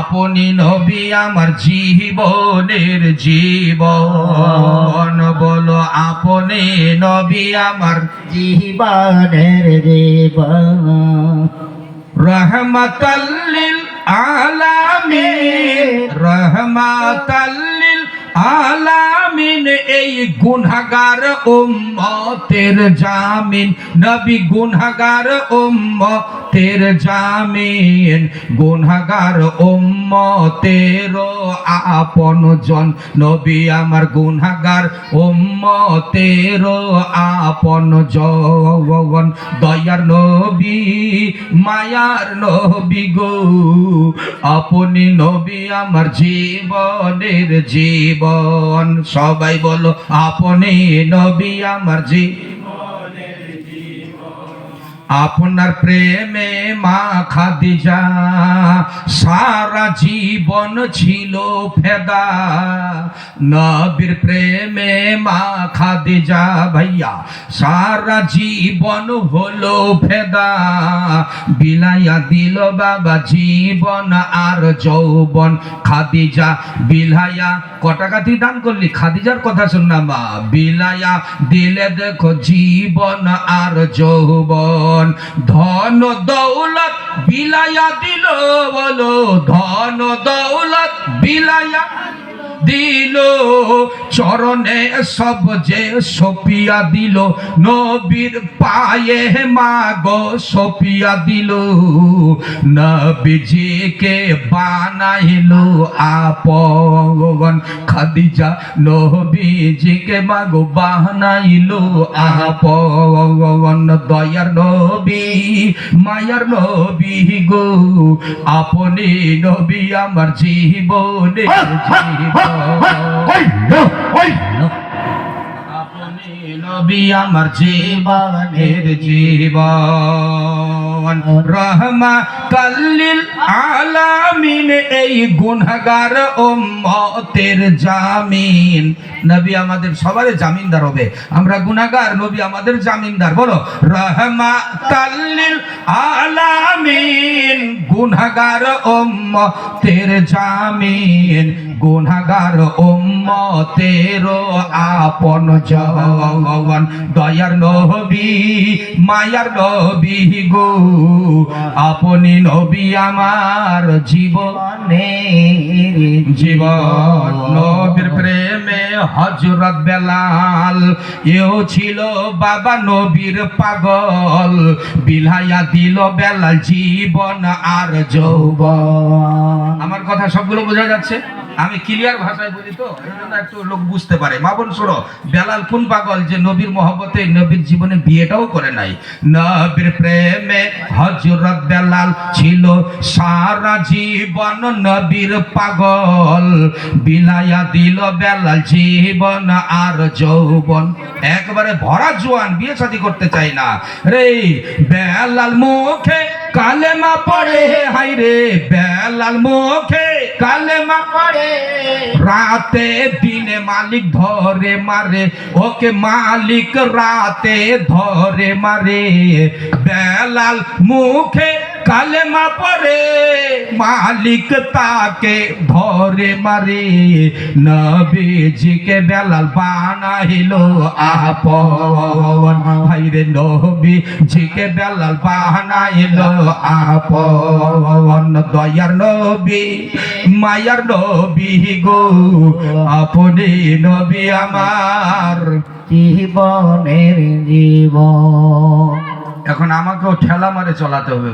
আপনি নবী আমার জীবনের জীবন, বলো আপনি নবী আমার জীবনের জীবন। রহমাতাল লিল আলামিন, রহমাতাল লিল আলামিন, এই গুনাহগার উম্মতের জামিন, নবী গুনাহগার উম্মতের জামিন, গুনাহগার উম্মতের আপন জন, নবী আমার গুনাহগার উম্মতের আপন জন। দয়ার নবী মায়ার নবী গো, আপনি নবী আমার জীবনের জীবন। সবাই বলো আপনি নবী আমার জীবনের জীবন। আপনার প্রেমে মা খাদিজা সারা জীবন ছিল ফেদা, নবীর প্রেমে মা খাদিজা ভাইয়া সারা জীবন হলো ফেদা, বিলাইয়া দিল বাবা জীবন আর যৌবন। খাদিজা বিলাইয়া কটাকাটি দান করলি, খাদিজার কথা শুন না মা, বিলাইয়া দিলে দেখো জীবন আর যৌবন। ধন দৌলত বিলাইয়া দিল, বলো ধন দৌলত বিলাইয়া দিল, চরণে সব যে সপিয়া দিল, নবীর পায়ে মাগো সপিয়া দিল, নবীজিকে বানাইলো আপন। খাদিজা নবীজিকে মাগো বানাইলো আপন। দয়ার নবী মায়ার নবী গো, আপনি নবী আমার জীবনের জীবন। আপনি নবী আমার জীবনের জীবন। রহমাতাল লিল আলামিন, এই গুনাহগার উম্মতের জামিন, নবী আমাদের সবার জামিনদার হবে। আমরা গুনাহগার, নবী আমাদের জামিনদার। বলো রহমাতাল লিল আলামিন, গুনাহগার উম্মতের জামিন, গুনাহগার উম্মতের আপন জন। দয়ার নবী মায়ার নবী গো, আপনি নবী আমার জীবনের জীবন। নবীর প্রেমে হযরত বেলাল, এও ছিল বাবা নবীর পাগল, বিলাইয়া দিল বেলাল জীবন আর যৌবন। আমার কথা সবগুলো বোঝা যাচ্ছে? আমি ক্লিয়ার ভাষায় বলি তো, এই জন্য একটু লোক বুঝতে পারে। মা বোন শোনো, বেলাল কোন পাগল যে নবীর মহব্বতে নবীর জীবনে বিয়েটাও করে নাই। নবীর প্রেমে হযরত বেলাল ছিল সারা জীবন নবীর পাগল, বিলাইয়া দিল বেলাল জীবন আর যৌবন। একবারে ভরা জোয়ান, বিয়ে শাদী করতে চাই না রে। বেলাল মুখে কালেমা পড়ে, হাই রে বেলাল মুখে কালেমা পড়ে, রাতে দিনে মালিক ধরে মারে, ওকে মালিক রাতে ধরে মারে। বেলাল মুখে কালেমা পড়ে, মালিক তাকে ধরে মারে, নবীজিকে বেলাল বানাইলো আপন। ভাইরে নবীজিকে বেলাল বানাইলো আপন। দয়ার নবী মায়ার নবী গো, আপনি নবী আমার জীবনের জীবন। এখন আমাকেও ঠেলা মারে চলাতে হবে।